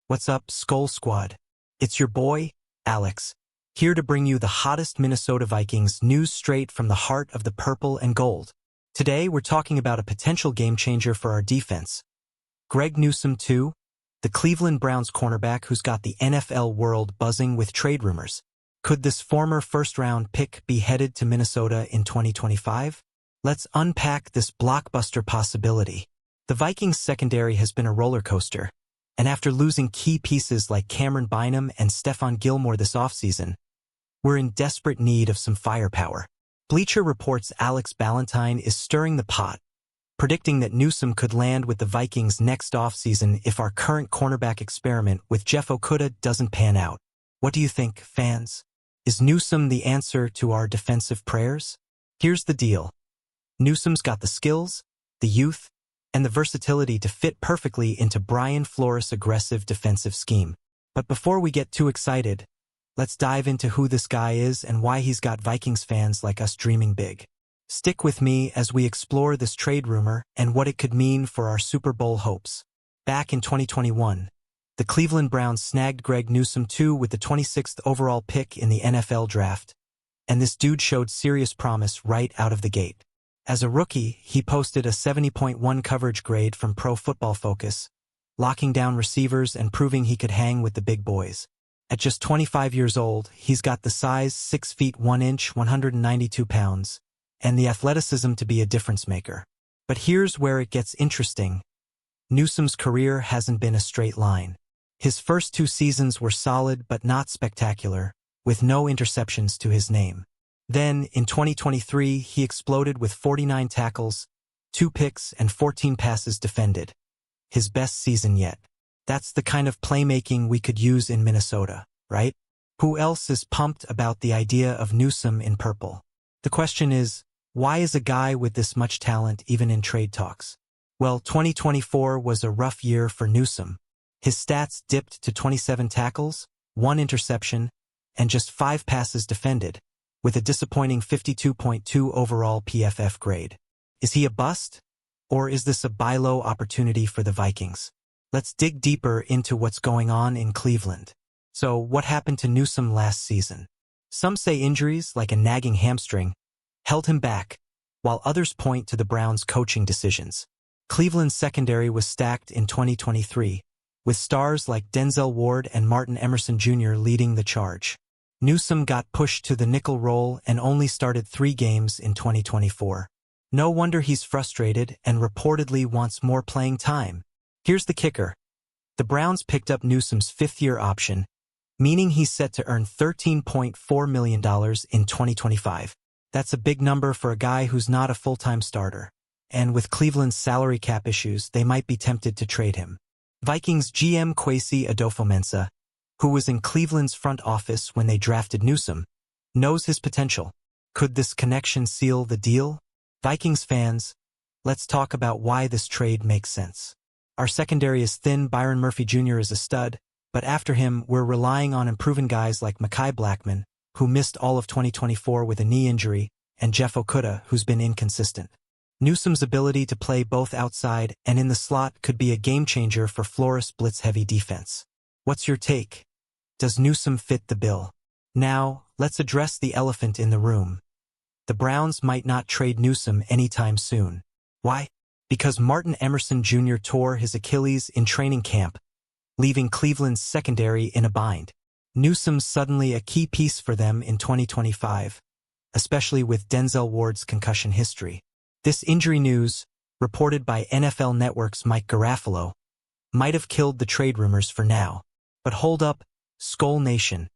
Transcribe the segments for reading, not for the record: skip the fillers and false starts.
What's up, Skull Squad? It's your boy, Alex, here to bring you the hottest Minnesota Vikings news straight from the heart of the purple and gold. Today, we're talking about a potential game-changer for our defense. Greg Newsome, too, the Cleveland Browns cornerback who's got the NFL world buzzing with trade rumors. Could this former first-round pick be headed to Minnesota in 2025? Let's unpack this blockbuster possibility. The Vikings secondary has been a roller coaster, and after losing key pieces like Cameron Bynum and Stephon Gilmore this offseason, we're in desperate need of some firepower. Bleacher Report's Alex Ballantyne is stirring the pot, predicting that Newsome could land with the Vikings next offseason if our current cornerback experiment with Jeff Okudah doesn't pan out. What do you think, fans? Is Newsome the answer to our defensive prayers? Here's the deal. Newsome's got the skills, the youth, and the versatility to fit perfectly into Brian Flores' aggressive defensive scheme. But before we get too excited, let's dive into who this guy is and why he's got Vikings fans like us dreaming big. Stick with me as we explore this trade rumor and what it could mean for our Super Bowl hopes. Back in 2021, the Cleveland Browns snagged Greg Newsome II with the 26th overall pick in the NFL draft, and this dude showed serious promise right out of the gate. As a rookie, he posted a 70.1 coverage grade from Pro Football Focus, locking down receivers and proving he could hang with the big boys. At just 25 years old, he's got the size, 6 feet 1 inch, 192 pounds, and the athleticism to be a difference maker. But here's where it gets interesting. Newsome's career hasn't been a straight line. His first 2 seasons were solid but not spectacular, with no interceptions to his name. Then, in 2023, he exploded with 49 tackles, 2 picks, and 14 passes defended. His best season yet. That's the kind of playmaking we could use in Minnesota, right? Who else is pumped about the idea of Newsome in purple? The question is, why is a guy with this much talent even in trade talks? Well, 2024 was a rough year for Newsome. His stats dipped to 27 tackles, 1 interception, and just 5 passes defended, with a disappointing 52.2 overall PFF grade. Is he a bust? Or is this a buy low opportunity for the Vikings? Let's dig deeper into what's going on in Cleveland. So, what happened to Newsome last season? Some say injuries, like a nagging hamstring, held him back, while others point to the Browns' coaching decisions. Cleveland's secondary was stacked in 2023, with stars like Denzel Ward and Martin Emerson Jr. leading the charge. Newsome got pushed to the nickel role and only started 3 games in 2024. No wonder he's frustrated and reportedly wants more playing time. Here's the kicker. The Browns picked up Newsome's 5th-year option, meaning he's set to earn $13.4 million in 2025. That's a big number for a guy who's not a full-time starter. And with Cleveland's salary cap issues, they might be tempted to trade him. Vikings GM Kwesi Adofo-Mensah, who was in Cleveland's front office when they drafted Newsome, knows his potential. Could this connection seal the deal? Vikings fans, let's talk about why this trade makes sense. Our secondary is thin. Byron Murphy Jr. is a stud, but after him, we're relying on improving guys like Mekhi Blackmon, who missed all of 2024 with a knee injury, and Jeff Okudah, who's been inconsistent. Newsome's ability to play both outside and in the slot could be a game-changer for Flores' blitz-heavy defense. What's your take? Does Newsome fit the bill? Now, let's address the elephant in the room. The Browns might not trade Newsome anytime soon. Why? Because Martin Emerson Jr. tore his Achilles in training camp, leaving Cleveland's secondary in a bind. Newsome's suddenly a key piece for them in 2025, especially with Denzel Ward's concussion history. This injury news, reported by NFL Network's Mike Garafolo, might have killed the trade rumors for now. But hold up, Skull Nation.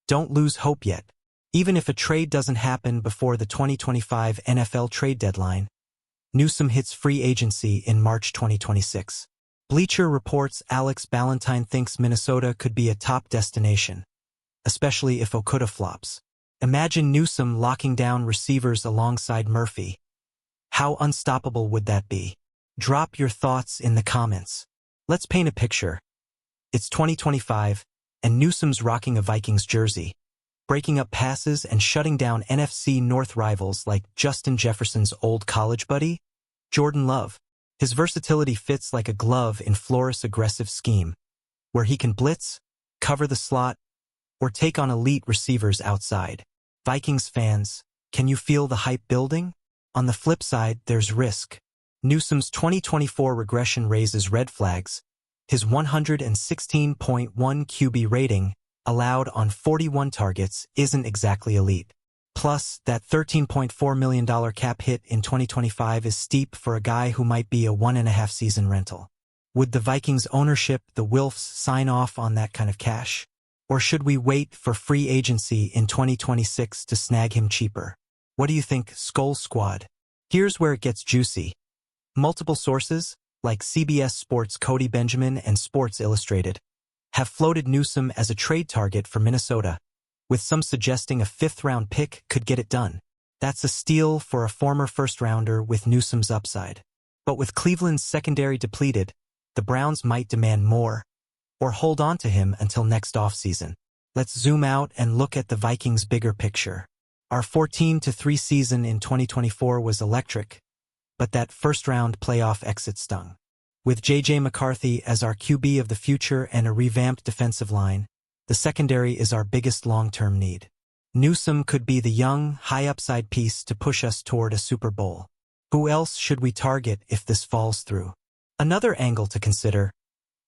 Don't lose hope yet. Even if a trade doesn't happen before the 2025 NFL trade deadline, Newsome hits free agency in March 2026. Bleacher Report's Alex Ballantyne thinks Minnesota could be a top destination, especially if Okudah flops. Imagine Newsome locking down receivers alongside Murphy. How unstoppable would that be? Drop your thoughts in the comments. Let's paint a picture. It's 2025, and Newsome's rocking a Vikings jersey, breaking up passes and shutting down NFC North rivals like Justin Jefferson's old college buddy, Jordan Love. His versatility fits like a glove in Flores' aggressive scheme, where he can blitz, cover the slot, or take on elite receivers outside. Vikings fans, can you feel the hype building? On the flip side, there's risk. Newsome's 2024 regression raises red flags. His 116.1 QB rating, allowed on 41 targets, isn't exactly elite. Plus, that $13.4 million cap hit in 2025 is steep for a guy who might be a 1.5-season rental. Would the Vikings ownership, the Wilfs, sign off on that kind of cash? Or should we wait for free agency in 2026 to snag him cheaper? What do you think, Skull Squad? Here's where it gets juicy. Multiple sources, like CBS Sports' Cody Benjamin and Sports Illustrated, have floated Newsome as a trade target for Minnesota, with some suggesting a fifth-round pick could get it done. That's a steal for a former first-rounder with Newsome's upside. But with Cleveland's secondary depleted, the Browns might demand more, or hold on to him until next offseason. Let's zoom out and look at the Vikings' bigger picture. Our 14-3 season in 2024 was electric, but that first-round playoff exit stung. With J.J. McCarthy as our QB of the future and a revamped defensive line, the secondary is our biggest long-term need. Newsome could be the young, high-upside piece to push us toward a Super Bowl. Who else should we target if this falls through? Another angle to consider,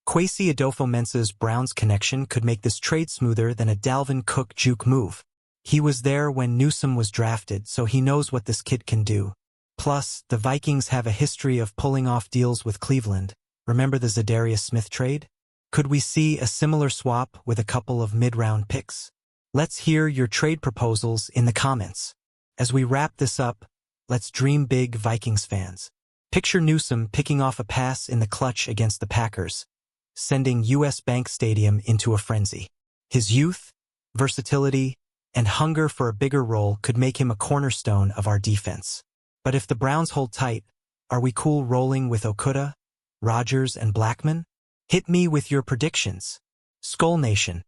Kwesi Adofo-Mensah's Browns connection could make this trade smoother than a Dalvin Cook juke move. He was there when Newsome was drafted, so he knows what this kid can do. Plus, the Vikings have a history of pulling off deals with Cleveland. Remember the Zadarius Smith trade? Could we see a similar swap with a couple of mid-round picks? Let's hear your trade proposals in the comments. As we wrap this up, let's dream big, Vikings fans. Picture Newsome picking off a pass in the clutch against the Packers, sending US Bank Stadium into a frenzy. His youth, versatility, and hunger for a bigger role could make him a cornerstone of our defense. But if the Browns hold tight, are we cool rolling with Okudah, Rodgers, and Blackman? Hit me with your predictions. Skull Nation,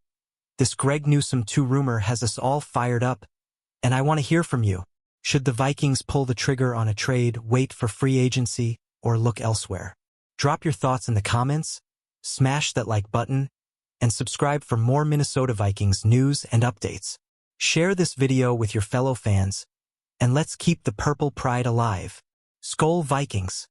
this Greg Newsome 2 rumor has us all fired up, and I want to hear from you. Should the Vikings pull the trigger on a trade, wait for free agency, or look elsewhere? Drop your thoughts in the comments, smash that like button, and subscribe for more Minnesota Vikings news and updates. Share this video with your fellow fans, and let's keep the purple pride alive. Skol Vikings!